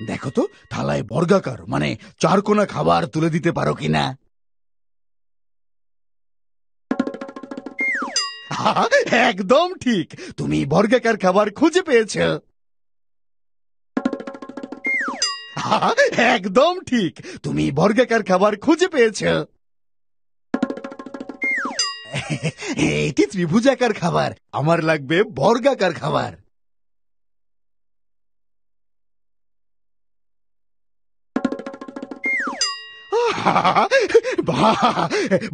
দেখো তো থালায় বর্গাকার মানে চারকোনা খাবার তুলে দিতে পারো কিনা। একদম ঠিক, তুমি বর্গাকার খাবার খুঁজে পেয়েছো। একদম ঠিক, তুমি বর্গাকার খাবার খুঁজে পেয়েছো। এটি ত্রিভুজাকার খাবার, আমার লাগবে বর্গাকার খাবার। বাহ,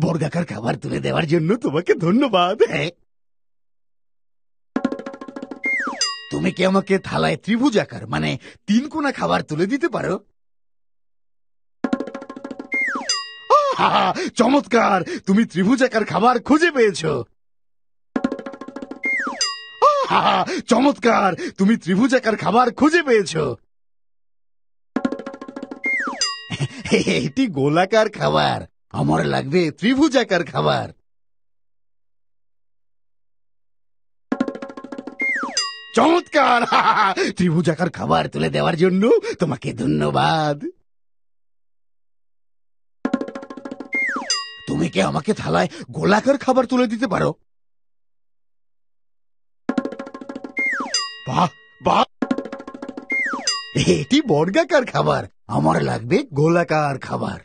বর্গাকার খাবার তুলে দেওয়ার জন্য তোমাকে ধন্যবাদ। তুমি কি আমাকে থালায় ত্রিভুজাকার মানে তিনকোনা খাবার তুলে দিতে পারো? চমৎকার, তুমি ত্রিভুজাকার খাবার খুঁজে পেয়েছো। চমৎকার, তুমি ত্রিভুজাকার খাবার খুঁজে পেয়েছো। এটি গোলাকার খাবার, আমার লাগবে ত্রিভুজাকার খাবার। চমৎকার, ত্রিভুজাকার খাবার তুলে দেওয়ার জন্য তোমাকে ধন্যবাদ। তুমি কি আমাকে থালায় গোলাকার খাবার তুলে দিতে পারো? বাহ বাহ, এটি বর্গাকার খাবার, আমার লাগবে গোলাকার খাবার।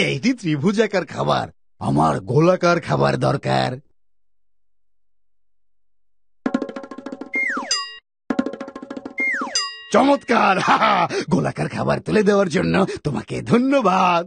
এটি ত্রিভুজাকার খাবার, আমার গোলাকার খাবার দরকার। চমৎকার, গোলাকার খাবার তুলে দেওয়ার জন্য তোমাকে ধন্যবাদ।